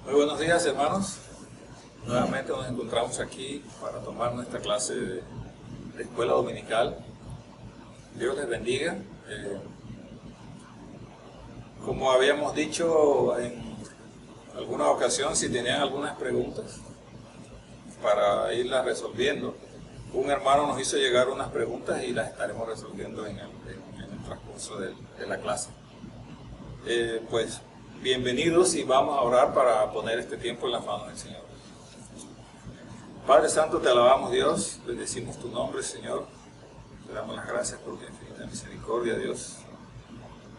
Muy buenos días, hermanos. Nuevamente nos encontramos aquí para tomar nuestra clase de escuela dominical. Dios les bendiga. Como habíamos dicho en alguna ocasión, si tenían algunas preguntas para irlas resolviendo, un hermano nos hizo llegar unas preguntas y las estaremos resolviendo en el transcurso de la clase. Pues bienvenidos y vamos a orar para poner este tiempo en las manos del Señor. Padre Santo, te alabamos, Dios, bendecimos tu nombre, Señor. Te damos las gracias por tu infinita misericordia, Dios.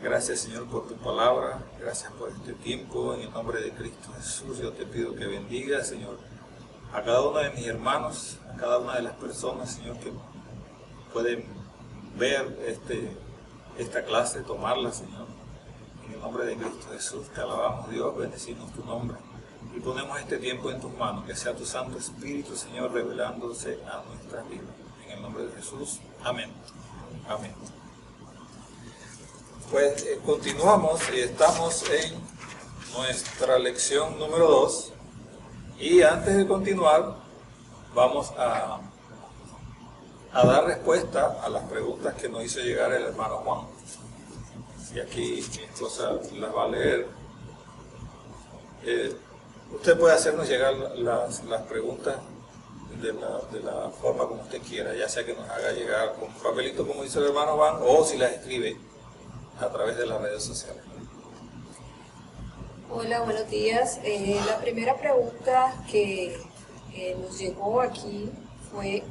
Gracias, Señor, por tu palabra. Gracias por este tiempo. En el nombre de Cristo Jesús, yo te pido que bendiga, Señor, a cada uno de mis hermanos, a cada una de las personas, Señor, que pueden ver esta clase, tomarla, Señor. En el nombre de Cristo Jesús, te alabamos, Dios, bendecimos tu nombre. Y ponemos este tiempo en tus manos, que sea tu Santo Espíritu, Señor, revelándose a nuestras vidas. En el nombre de Jesús, amén. Amén. Pues continuamos y estamos en nuestra lección número 2. Y antes de continuar, vamos a dar respuesta a las preguntas que nos hizo llegar el hermano Juan. Y aquí mi esposa las va a leer. Usted puede hacernos llegar las preguntas de la forma como usted quiera, ya sea que nos haga llegar con un papelito como dice el hermano Juan, o si las escribe a través de las redes sociales. Hola, buenos días. La primera pregunta que nos llegó aquí fue: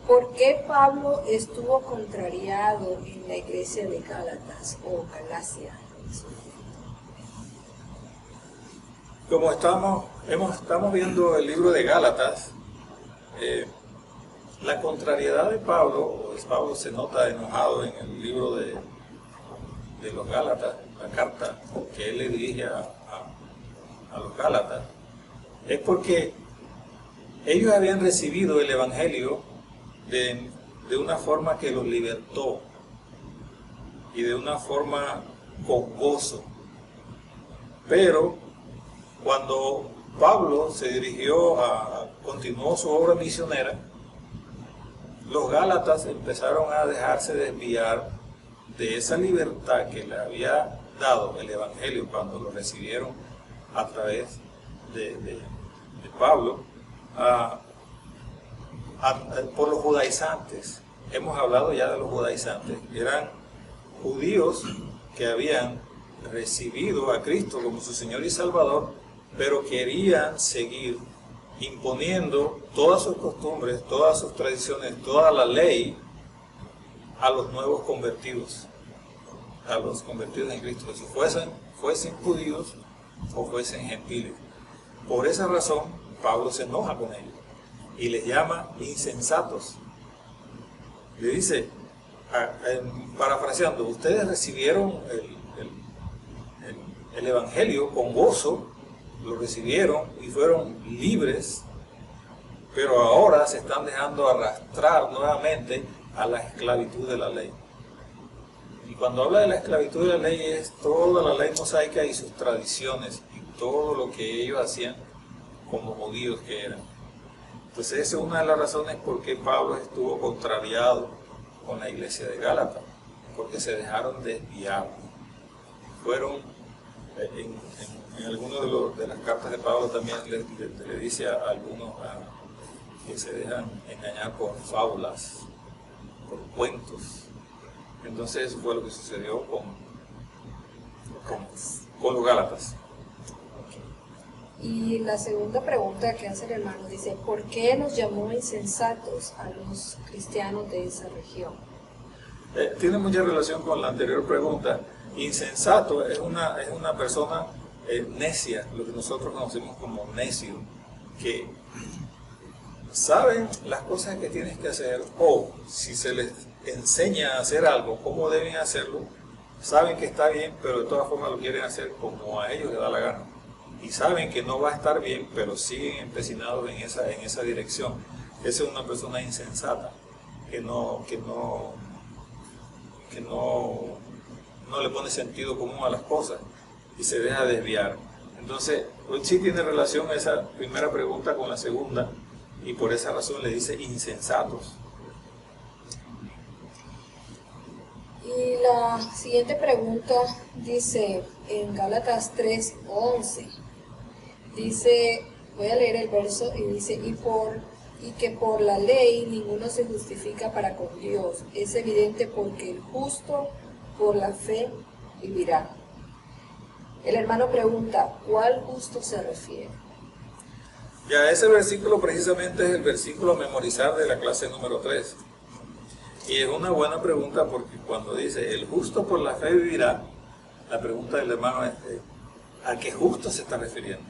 ¿por qué Pablo estuvo contrariado en la iglesia de Gálatas o Galacia? Como estamos viendo el libro de Gálatas, la contrariedad de Pablo se nota enojado en el libro de los Gálatas, la carta que él le dirige a los Gálatas, es porque ellos habían recibido el Evangelio de una forma que los libertó y de una forma con gozo. Pero cuando Pablo se continuó su obra misionera, los Gálatas empezaron a dejarse desviar de esa libertad que le había dado el Evangelio cuando lo recibieron a través de Pablo, por los judaizantes. Hemos hablado ya de los judaizantes. Eran judíos que habían recibido a Cristo como su Señor y Salvador, pero querían seguir imponiendo todas sus costumbres, todas sus tradiciones, toda la ley a los nuevos convertidos, a los convertidos en Cristo Jesús, fuesen judíos o fuesen gentiles. Por esa razón, Pablo se enoja con ellos y les llama insensatos. Le dice, parafraseando, ustedes recibieron el Evangelio con gozo, lo recibieron y fueron libres, pero ahora se están dejando arrastrar nuevamente a la esclavitud de la ley. Y cuando habla de la esclavitud de la ley es toda la ley mosaica y sus tradiciones y todo lo que ellos hacían como judíos que eran. Entonces esa es una de las razones por qué Pablo estuvo contrariado con la iglesia de Gálatas, porque se dejaron desviar. Fueron, en algunas de las cartas de Pablo también le dice a algunos que se dejan engañar por fábulas, por cuentos. Entonces eso fue lo que sucedió con los Gálatas. Y la segunda pregunta que hace el hermano dice: ¿por qué nos llamó insensatos a los cristianos de esa región? Tiene mucha relación con la anterior pregunta. Insensato es una persona necia, lo que nosotros conocemos como necio, que saben las cosas que tienes que hacer, o si se les enseña a hacer algo, cómo deben hacerlo, saben que está bien, pero de todas formas lo quieren hacer como a ellos les da la gana. Y saben que no va a estar bien, pero siguen empecinados en esa dirección. Esa es una persona insensata, que no le pone sentido común a las cosas y se deja desviar. Entonces, sí tiene relación esa primera pregunta con la segunda, y por esa razón le dice insensatos. Y la siguiente pregunta dice en Gálatas 3:11, dice, voy a leer el verso y dice, y que por la ley ninguno se justifica para con Dios. Es evidente porque el justo por la fe vivirá. El hermano pregunta, ¿cuál justo se refiere? Ya ese versículo precisamente es el versículo a memorizar de la clase número 3. Y es una buena pregunta porque cuando dice, el justo por la fe vivirá, la pregunta del hermano es, ¿a qué justo se está refiriendo?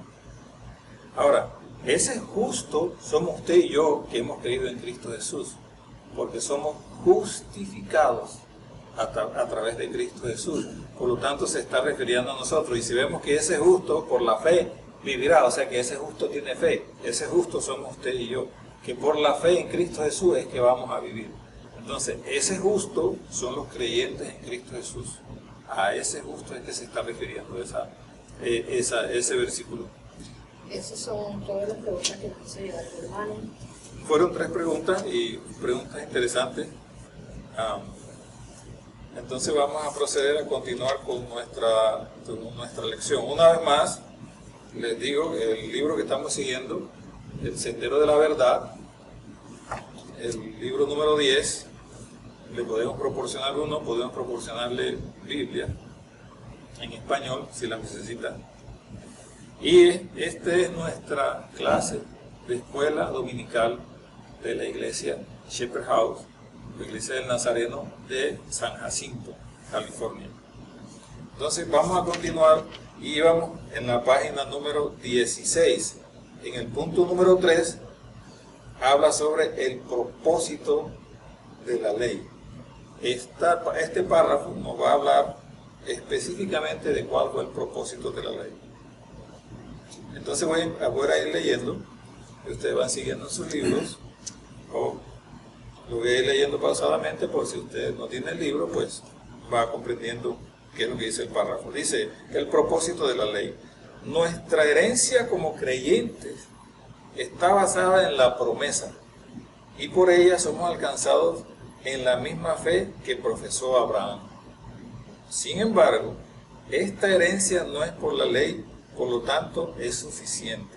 Ahora, ese justo somos usted y yo que hemos creído en Cristo Jesús, porque somos justificados a través de Cristo Jesús. Por lo tanto, se está refiriendo a nosotros. Y si vemos que ese justo por la fe vivirá, o sea que ese justo tiene fe, ese justo somos usted y yo, que por la fe en Cristo Jesús es que vamos a vivir. Entonces, ese justo son los creyentes en Cristo Jesús. A ese justo es que se está refiriendo ese versículo. Esas son todas las preguntas que nos hizo llegar el hermano. Fueron 3 preguntas y preguntas interesantes. Entonces vamos a proceder a continuar con nuestra lección. Una vez más, les digo, el libro que estamos siguiendo, El Sendero de la Verdad, el libro número 10, le podemos proporcionar uno, podemos proporcionarle Biblia en español si la necesitan. Y esta es nuestra clase de escuela dominical de la iglesia Shepherd House, la iglesia del Nazareno de San Jacinto, California. Entonces vamos a continuar y vamos en la página número 16. En el punto número 3 habla sobre el propósito de la ley. Este párrafo nos va a hablar específicamente de cuál fue el propósito de la ley. Entonces voy a ir leyendo, y ustedes van siguiendo en sus libros, o lo voy a ir leyendo pausadamente por si usted no tiene el libro, pues va comprendiendo qué es lo que dice el párrafo. Dice, el propósito de la ley. Nuestra herencia como creyentes está basada en la promesa, y por ella somos alcanzados en la misma fe que profesó Abraham. Sin embargo, esta herencia no es por la ley, por lo tanto es suficiente.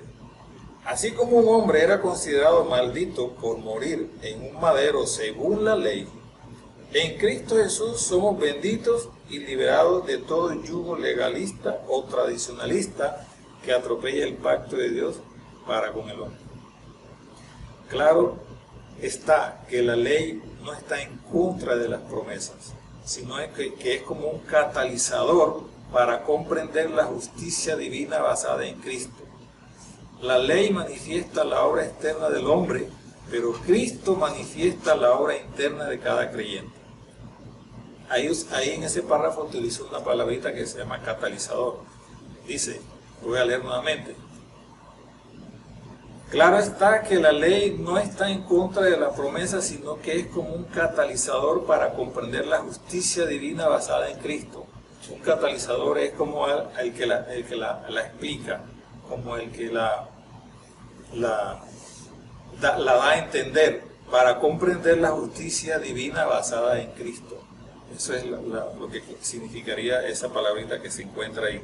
Así como un hombre era considerado maldito por morir en un madero según la ley, en Cristo Jesús somos benditos y liberados de todo yugo legalista o tradicionalista que atropella el pacto de Dios para con el hombre. Claro está que la ley no está en contra de las promesas, sino que es como un catalizador para comprender la justicia divina basada en Cristo. La ley manifiesta la obra externa del hombre, pero Cristo manifiesta la obra interna de cada creyente. Ahí en ese párrafo utilizo una palabrita que se llama catalizador. Dice, voy a leer nuevamente. Claro está que la ley no está en contra de la promesa, sino que es como un catalizador para comprender la justicia divina basada en Cristo. Un catalizador es como el que la explica, como el que la da a entender para comprender la justicia divina basada en Cristo. Eso es lo que significaría esa palabrita que se encuentra ahí.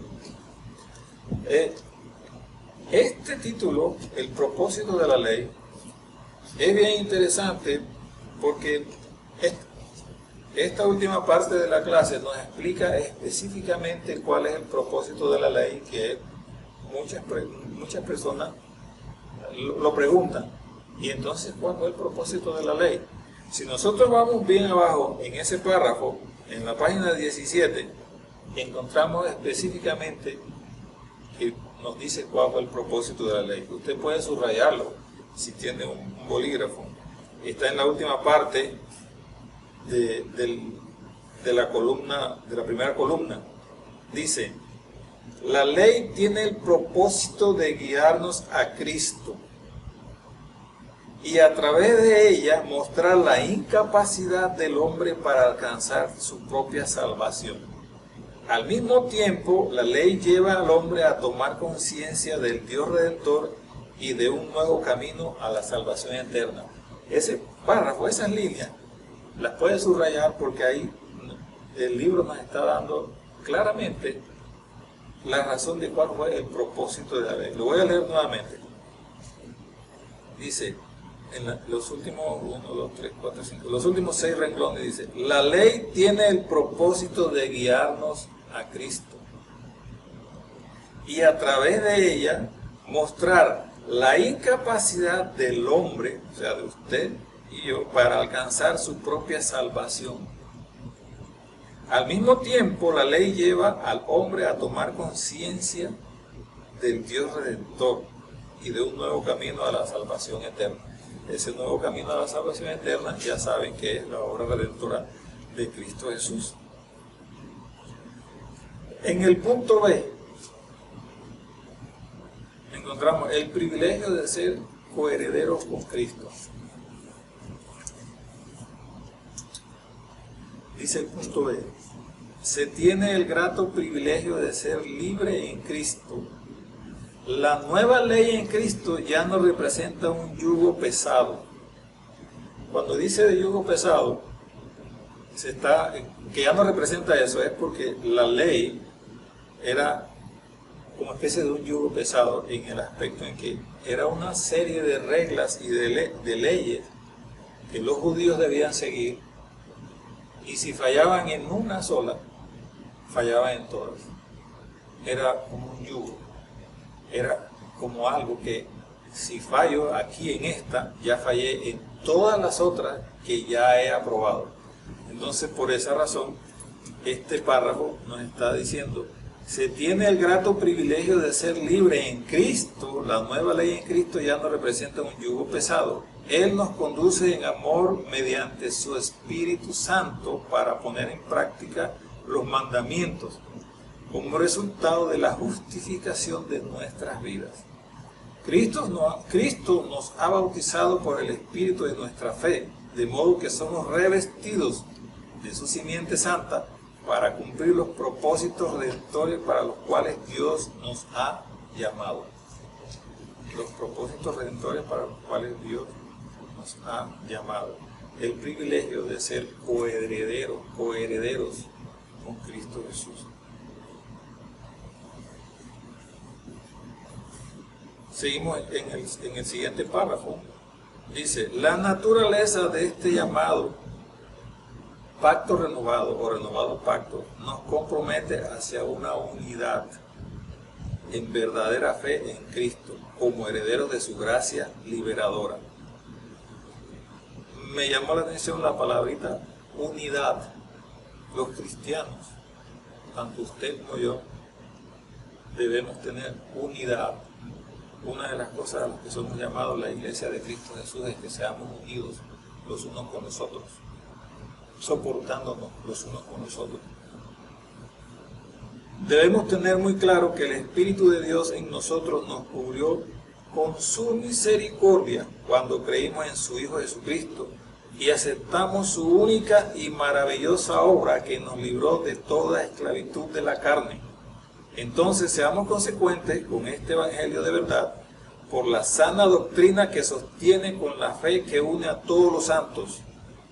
Este título, el propósito de la ley, es bien interesante porque esta última parte de la clase nos explica específicamente cuál es el propósito de la ley, que muchas personas lo preguntan. Y entonces, ¿cuál es el propósito de la ley? Si nosotros vamos bien abajo en ese párrafo, en la página 17, encontramos específicamente que nos dice cuál fue el propósito de la ley. Usted puede subrayarlo si tiene un bolígrafo. Está en la última parte de la columna, de la primera columna. Dice, la ley tiene el propósito de guiarnos a Cristo y a través de ella mostrar la incapacidad del hombre para alcanzar su propia salvación. Al mismo tiempo, la ley lleva al hombre a tomar conciencia del Dios Redentor y de un nuevo camino a la salvación eterna. Ese párrafo, esas líneas, las puedes subrayar porque ahí el libro nos está dando claramente la razón de cuál fue el propósito de la ley. Lo voy a leer nuevamente. Dice, los últimos 1, 2, 3, 4, 5, los últimos 6 renglones, dice, la ley tiene el propósito de guiarnos a Cristo y a través de ella mostrar la incapacidad del hombre, o sea, de usted y yo, para alcanzar su propia salvación. Al mismo tiempo, la ley lleva al hombre a tomar conciencia del Dios Redentor y de un nuevo camino a la salvación eterna. Ese nuevo camino a la salvación eterna ya saben que es la obra redentora de Cristo Jesús. En el punto B encontramos el privilegio de ser coherederos con Cristo. Dice el punto B, se tiene el grato privilegio de ser libre en Cristo. La nueva ley en Cristo ya no representa un yugo pesado. Cuando dice de yugo pesado, que ya no representa eso, es porque la ley era como especie de un yugo pesado en el aspecto en que era una serie de reglas y de leyes que los judíos debían seguir, y si fallaban en una sola, fallaban en todas. Era como un yugo. Era como algo que si fallo aquí en esta, ya fallé en todas las otras que ya he aprobado. Entonces, por esa razón, este párrafo nos está diciendo, se tiene el grato privilegio de ser libre en Cristo. La nueva ley en Cristo ya no representa un yugo pesado. Él nos conduce en amor mediante su Espíritu Santo para poner en práctica los mandamientos, como resultado de la justificación de nuestras vidas. Cristo nos ha bautizado por el Espíritu de nuestra fe, de modo que somos revestidos de su simiente santa para cumplir los propósitos redentores para los cuales Dios nos ha llamado. Los propósitos redentores para los cuales Dios nos ha llamado. El privilegio de ser coherederos con Cristo Jesús. Seguimos en el siguiente párrafo. Dice, la naturaleza de este llamado pacto renovado o renovado pacto nos compromete hacia una unidad en verdadera fe en Cristo como herederos de su gracia liberadora. Me llamó la atención la palabrita unidad. Los cristianos, tanto usted como yo, debemos tener unidad. Una de las cosas a las que somos llamados la Iglesia de Cristo Jesús es que seamos unidos los unos con los otros, soportándonos los unos con los otros. Debemos tener muy claro que el Espíritu de Dios en nosotros nos cubrió con su misericordia cuando creímos en su Hijo Jesucristo y aceptamos su única y maravillosa obra que nos libró de toda esclavitud de la carne. Entonces seamos consecuentes con este Evangelio de verdad por la sana doctrina que sostiene con la fe que une a todos los santos.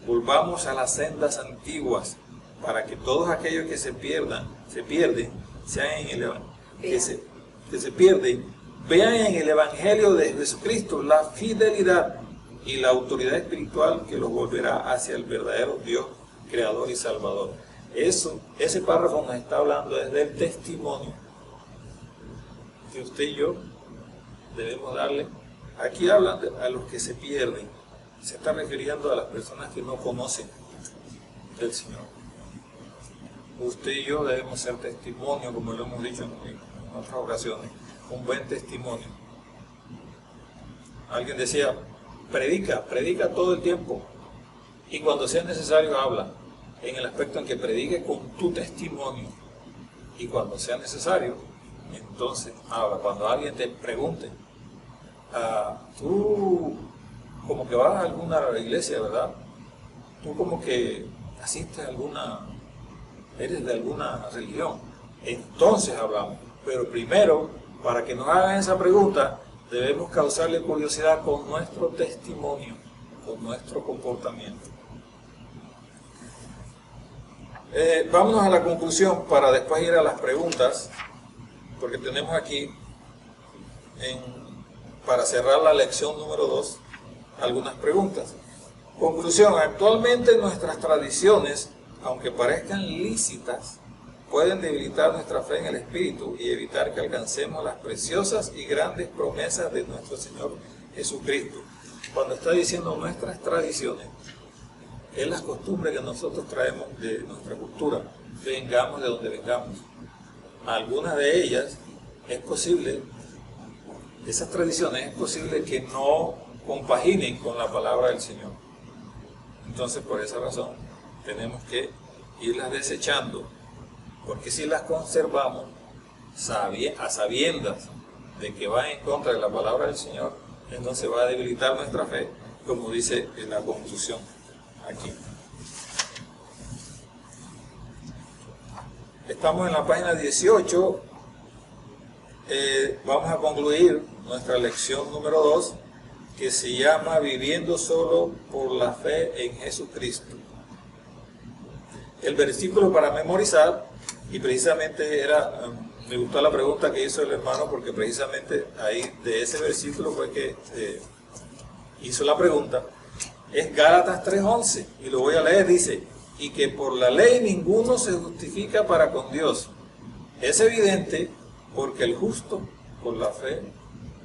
Volvamos a las sendas antiguas para que todos aquellos que se pierden, vean en el Evangelio de Jesucristo la fidelidad y la autoridad espiritual que los volverá hacia el verdadero Dios, Creador y Salvador. Ese párrafo nos está hablando desde el testimonio que usted y yo debemos darle. Aquí hablan a los que se pierden. Se está refiriendo a las personas que no conocen del Señor. Usted y yo debemos ser testimonio, como lo hemos dicho en otras ocasiones, un buen testimonio. Alguien decía, predica todo el tiempo y cuando sea necesario habla, en el aspecto en que predique con tu testimonio, y cuando sea necesario entonces habla. Cuando alguien te pregunte, tú como que vas a alguna iglesia, ¿verdad? Tú como que asistes a alguna eres de alguna religión. Entonces hablamos. Pero primero, para que nos hagan esa pregunta, debemos causarle curiosidad con nuestro testimonio, con nuestro comportamiento. Vámonos a la conclusión para después ir a las preguntas, porque tenemos aquí, para cerrar la lección número 2, algunas preguntas. Conclusión: actualmente nuestras tradiciones, aunque parezcan lícitas, pueden debilitar nuestra fe en el Espíritu y evitar que alcancemos las preciosas y grandes promesas de nuestro Señor Jesucristo. Cuando está diciendo nuestras tradiciones, es las costumbres que nosotros traemos de nuestra cultura, vengamos de donde vengamos. Algunas de ellas es posible, esas tradiciones es posible que no compaginen con la palabra del Señor. Entonces, por esa razón, tenemos que irlas desechando, porque si las conservamos a sabiendas de que va en contra de la palabra del Señor, entonces va a debilitar nuestra fe, como dice en la conclusión aquí. Estamos en la página 18. Vamos a concluir nuestra lección número 2, que se llama Viviendo solo por la fe en Jesucristo. El versículo para memorizar, y precisamente me gustó la pregunta que hizo el hermano, porque precisamente ahí de ese versículo fue que hizo la pregunta, es Gálatas 3:11, y lo voy a leer. Dice: y que por la ley ninguno se justifica para con Dios. Es evidente, porque el justo por la fe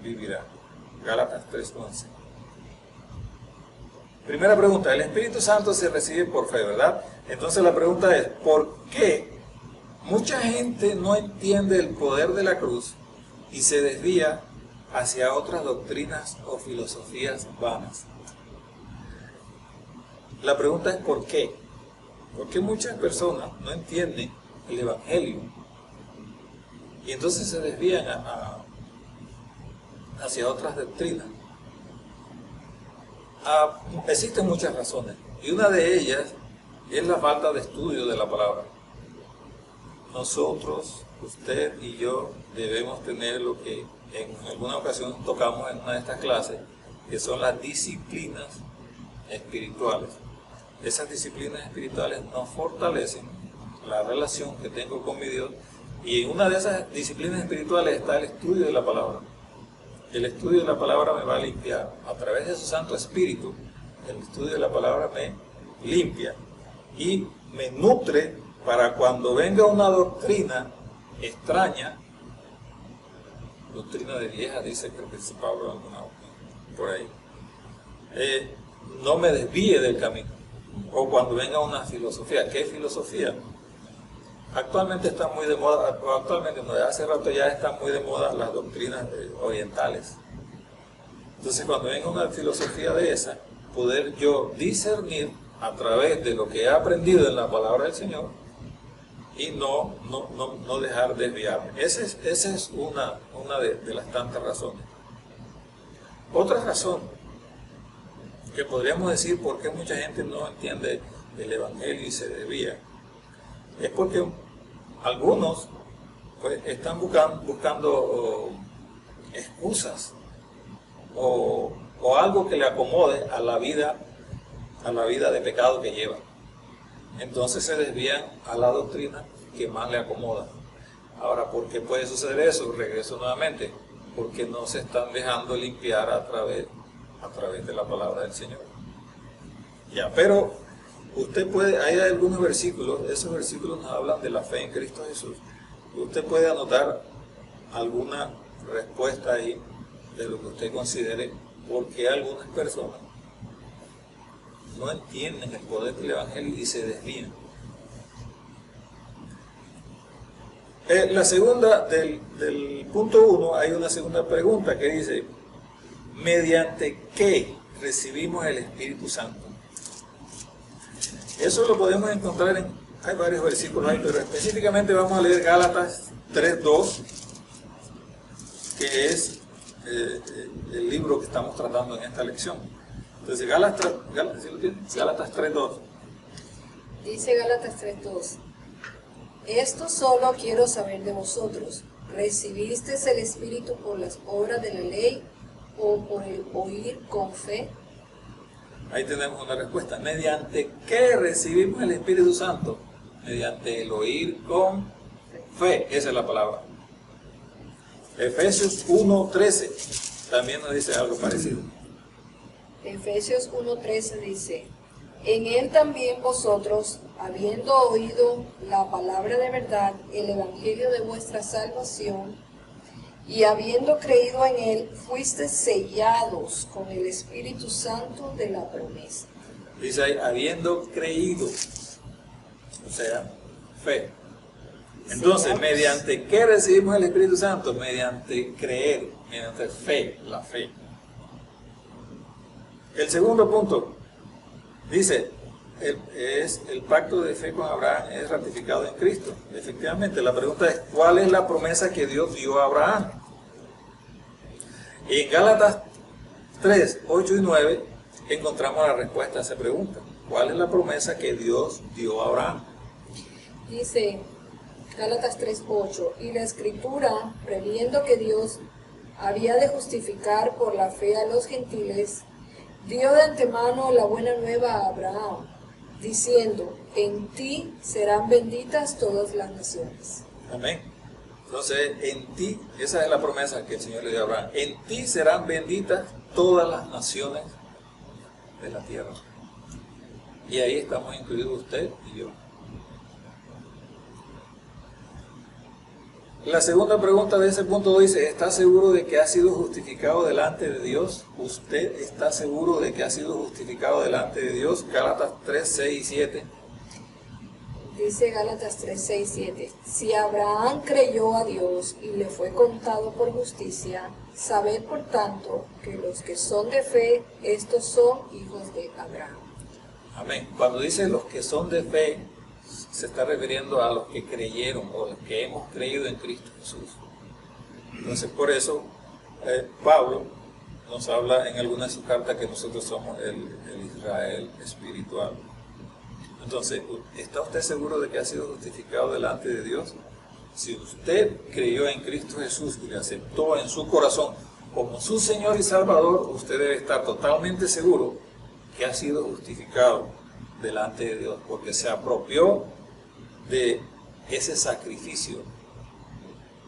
vivirá. Gálatas 3:11. Primera pregunta: el Espíritu Santo se recibe por fe, ¿verdad? Entonces la pregunta es, ¿por qué mucha gente no entiende el poder de la cruz y se desvía hacia otras doctrinas o filosofías vanas? La pregunta es ¿por qué? ¿Por qué muchas personas no entienden el Evangelio y entonces se desvían hacia otras doctrinas? Existen muchas razones, y una de ellas es la falta de estudio de la palabra. Nosotros, usted y yo, debemos tener lo que en alguna ocasión tocamos en una de estas clases, que son las disciplinas espirituales. Esas disciplinas espirituales nos fortalecen la relación que tengo con mi Dios, y en una de esas disciplinas espirituales está el estudio de la palabra. El estudio de la palabra me va a limpiar. A través de su Santo Espíritu, el estudio de la palabra me limpia y me nutre para cuando venga una doctrina extraña, doctrina de vieja, dice, creo que es Pablo por ahí, no me desvíe del camino. O cuando venga una filosofía. ¿Qué filosofía? Actualmente está muy de moda, actualmente no, hace rato ya están muy de moda las doctrinas orientales. Entonces, cuando venga una filosofía de esa, poder yo discernir a través de lo que he aprendido en la palabra del Señor y no dejar desviarme. Esa es una de las tantas razones. Otra razón que podríamos decir por qué mucha gente no entiende el Evangelio y se desvía, es porque algunos pues, están buscando excusas o algo que le acomode a la vida de pecado que llevan. Entonces se desvían a la doctrina que más le acomoda. Ahora, ¿por qué puede suceder eso? Regreso nuevamente, porque no se están dejando limpiar a través de la palabra del Señor. Ya, pero usted puede, hay algunos versículos, esos versículos nos hablan de la fe en Cristo Jesús. Usted puede anotar alguna respuesta ahí de lo que usted considere, porque algunas personas no entienden el poder del Evangelio y se desvían. La segunda, del punto 1, hay una segunda pregunta que dice: ¿mediante qué recibimos el Espíritu Santo? Eso lo podemos encontrar hay varios versículos ahí, pero específicamente vamos a leer Gálatas 3:2, que es el libro que estamos tratando en esta lección. Entonces, Gálatas 3:2. Dice Gálatas 3:2: Esto solo quiero saber de vosotros. ¿Recibisteis el Espíritu por las obras de la ley o por el oír con fe? Ahí tenemos una respuesta. ¿Mediante qué recibimos el Espíritu Santo? Mediante el oír con fe. Esa es la palabra. Efesios 1:13 también nos dice algo parecido. Efesios 1:13 dice: en él también vosotros, habiendo oído la palabra de verdad, el evangelio de vuestra salvación, y habiendo creído en él, fuisteis sellados con el Espíritu Santo de la promesa. Dice ahí, habiendo creído, o sea, fe. Entonces, Sellados. ¿mediante qué recibimos el Espíritu Santo? Mediante creer, mediante fe, la fe. El segundo punto, dice, el pacto de fe con Abraham es ratificado en Cristo. Efectivamente, la pregunta es, ¿cuál es la promesa que Dios dio a Abraham? En Gálatas 3, 8 y 9 encontramos la respuesta a esa pregunta. ¿Cuál es la promesa que Dios dio a Abraham? Dice Gálatas 3:8, y la Escritura, previendo que Dios había de justificar por la fe a los gentiles, dio de antemano la buena nueva a Abraham, diciendo, en ti serán benditas todas las naciones. Amén. Entonces, en ti, esa es la promesa que el Señor le dio a Abraham. En ti serán benditas todas las naciones de la tierra. Y ahí estamos incluidos usted y yo. La segunda pregunta de ese punto dice, ¿está seguro de que ha sido justificado delante de Dios? ¿Usted está seguro de que ha sido justificado delante de Dios? Gálatas 3, 6 y 7. Dice Gálatas 3, 6, 7, si Abraham creyó a Dios y le fue contado por justicia, sabed por tanto que los que son de fe, estos son hijos de Abraham. Amén. Cuando dice los que son de fe, se está refiriendo a los que creyeron o los que hemos creído en Cristo Jesús. Entonces, por eso, Pablo nos habla en alguna de sus cartas que nosotros somos el Israel espiritual. Entonces, ¿está usted seguro de que ha sido justificado delante de Dios? Si usted creyó en Cristo Jesús y le aceptó en su corazón como su Señor y Salvador, usted debe estar totalmente seguro que ha sido justificado delante de Dios, porque se apropió de ese sacrificio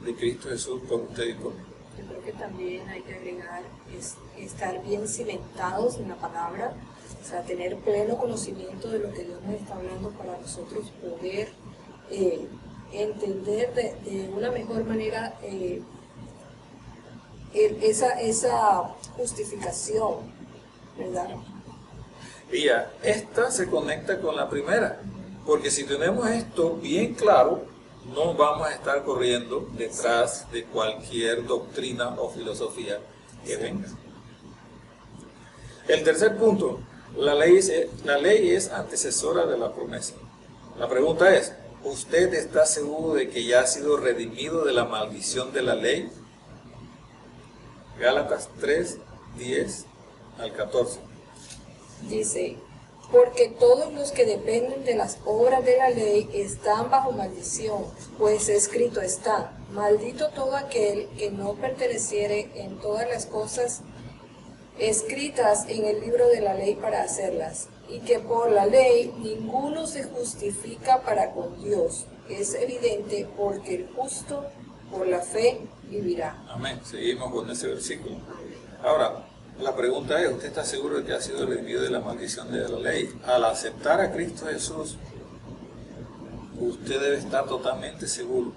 de Cristo Jesús por usted y por mí. Yo creo que también hay que agregar estar bien cimentados en la palabra, o sea, tener pleno conocimiento de lo que Dios nos está hablando para nosotros poder entender de una mejor manera esa justificación, ¿verdad? Y esta se conecta con la primera, porque si tenemos esto bien claro, no vamos a estar corriendo detrás de cualquier doctrina o filosofía que venga. El tercer punto, la ley es antecesora de la promesa. La pregunta es, ¿usted está seguro de que ya ha sido redimido de la maldición de la ley? Gálatas 3, 10 al 14. Dice, porque todos los que dependen de las obras de la ley están bajo maldición, pues escrito está, maldito todo aquel que no perteneciere en todas las cosas escritas en el libro de la ley para hacerlas, y que por la ley ninguno se justifica para con Dios. Es evidente porque el justo por la fe vivirá. Amén. Seguimos con ese versículo. Ahora, la pregunta es, ¿usted está seguro de que ha sido redimido de la maldición de la ley? Al aceptar a Cristo Jesús, usted debe estar totalmente seguro.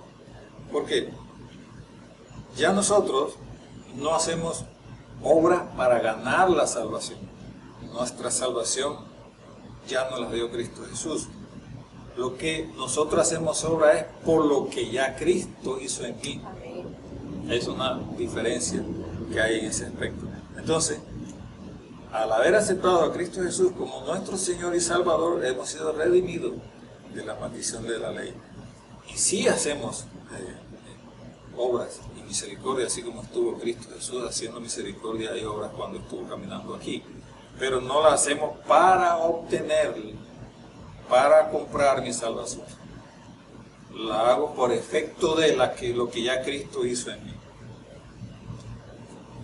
Porque ya nosotros no hacemos obra para ganar la salvación. Nuestra salvación ya nos la dio Cristo Jesús. Lo que nosotros hacemos obra es por lo que ya Cristo hizo en mí. Amén. Es una diferencia que hay en ese aspecto. Entonces, al haber aceptado a Cristo Jesús como nuestro Señor y Salvador, hemos sido redimidos de la maldición de la ley. Y sí hacemos obras y misericordia, así como estuvo Cristo Jesús haciendo misericordia y obras cuando estuvo caminando aquí. Pero no las hacemos para obtener, para comprar mi salvación. la hago por efecto de lo que ya Cristo hizo en mí.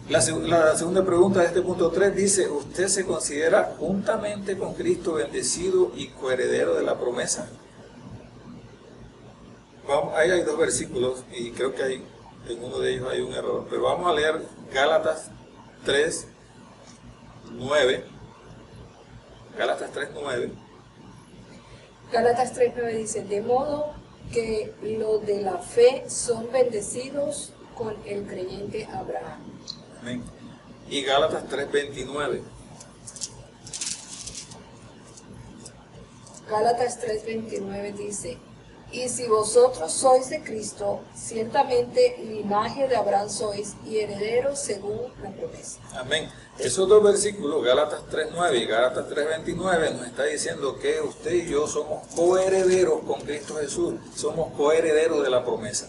La segunda pregunta de este punto 3 dice, ¿usted se considera juntamente con Cristo bendecido y coheredero de la promesa? Ahí hay dos versículos y creo que en uno de ellos hay un error, pero vamos a leer Gálatas 3:9. Gálatas 3:9. Gálatas 3:9 dice, de modo que los de la fe son bendecidos con el creyente Abraham. Amén. Y Gálatas 3:29. Gálatas 3:29 dice, y si vosotros sois de Cristo, ciertamente linaje de Abraham sois y herederos según la promesa. Amén. Esos dos versículos, Gálatas 3:9 y Gálatas 3:29, nos está diciendo que usted y yo somos coherederos con Cristo Jesús, somos coherederos de la promesa.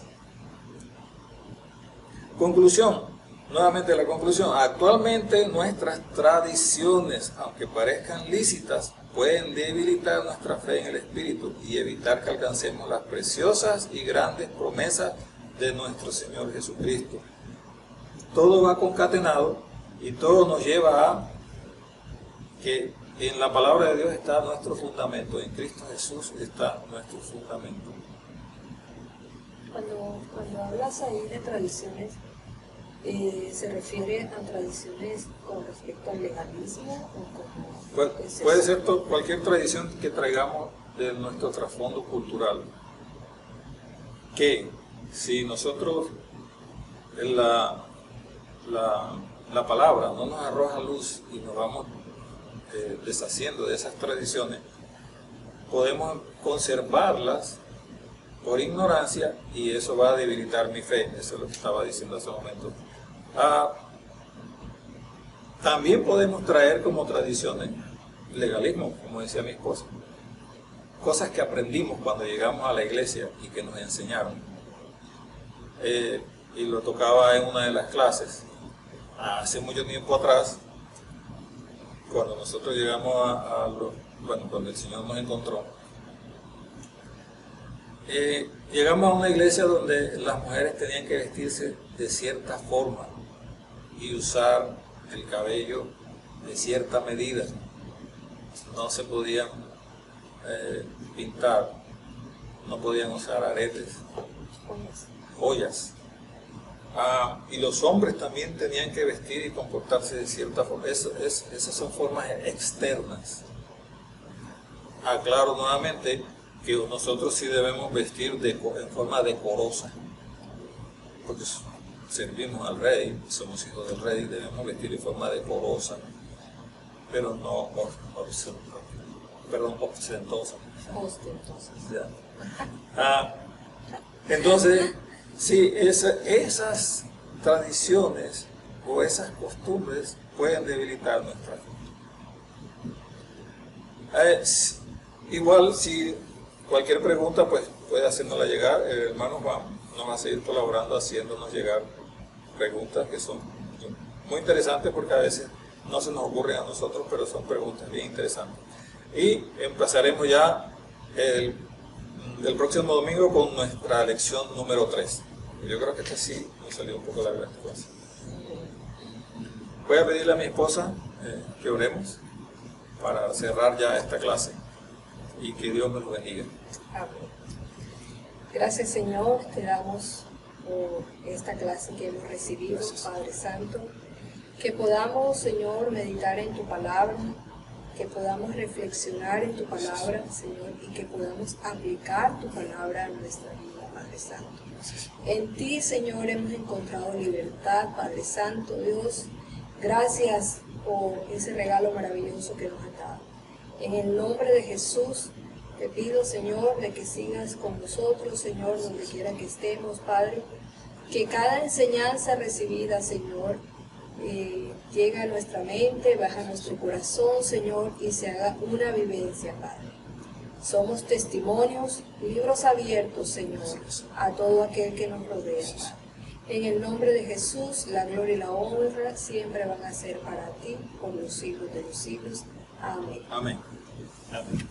Conclusión. Nuevamente la conclusión, actualmente nuestras tradiciones, aunque parezcan lícitas, pueden debilitar nuestra fe en el Espíritu y evitar que alcancemos las preciosas y grandes promesas de nuestro Señor Jesucristo. Todo va concatenado y todo nos lleva a que en la palabra de Dios está nuestro fundamento, en Cristo Jesús está nuestro fundamento. Cuando hablas ahí de tradiciones, ¿se refiere a tradiciones con respecto al legalismo? O puede ser cualquier tradición que traigamos de nuestro trasfondo cultural. Que si nosotros la palabra no nos arroja luz y nos vamos deshaciendo de esas tradiciones, podemos conservarlas por ignorancia y eso va a debilitar mi fe. Eso es lo que estaba diciendo hace un momento. También podemos traer como tradiciones legalismo, como decía mi esposa, cosas que aprendimos cuando llegamos a la iglesia y que nos enseñaron, y lo tocaba en una de las clases hace mucho tiempo atrás, cuando nosotros llegamos cuando el Señor nos encontró. Llegamos a una iglesia donde las mujeres tenían que vestirse de cierta forma y usar el cabello de cierta medida. No se podían pintar, no podían usar aretes, joyas. Y los hombres también tenían que vestir y comportarse de cierta forma. Esas son formas externas. Aclaro nuevamente que nosotros sí debemos vestir en forma decorosa, porque servimos al rey, somos hijos del rey, debemos vestir de forma decorosa, pero no ostentosa. Entonces, sí, esas tradiciones o esas costumbres pueden debilitar nuestra fe. Igual, si cualquier pregunta, pues puede hacérnosla llegar. El hermano Juan nos va a seguir colaborando, haciéndonos llegar preguntas que son muy interesantes, porque a veces no se nos ocurren a nosotros, pero son preguntas bien interesantes. Y empezaremos ya el próximo domingo con nuestra lección número 3. Yo creo que esta sí nos salió un poco larga esta clase. Voy a pedirle a mi esposa que oremos para cerrar ya esta clase y que Dios nos bendiga. Amén. Gracias, Señor, te damos por esta clase que hemos recibido. Gracias, Padre Santo, que podamos, Señor, meditar en tu palabra, que podamos reflexionar en tu palabra, Señor, y que podamos aplicar tu palabra a nuestra vida, Padre Santo. En ti, Señor, hemos encontrado libertad, Padre Santo, Dios. Gracias por ese regalo maravilloso que nos has dado. En el nombre de Jesús, te pido, Señor, de que sigas con nosotros, Señor, donde quiera que estemos, Padre. Que cada enseñanza recibida, Señor, llegue a nuestra mente, baja a nuestro corazón, Señor, y se haga una vivencia, Padre. Somos testimonios, libros abiertos, Señor, a todo aquel que nos rodea, Padre. En el nombre de Jesús, la gloria y la honra siempre van a ser para ti, por los siglos de los siglos. Amén. Amén. Amén.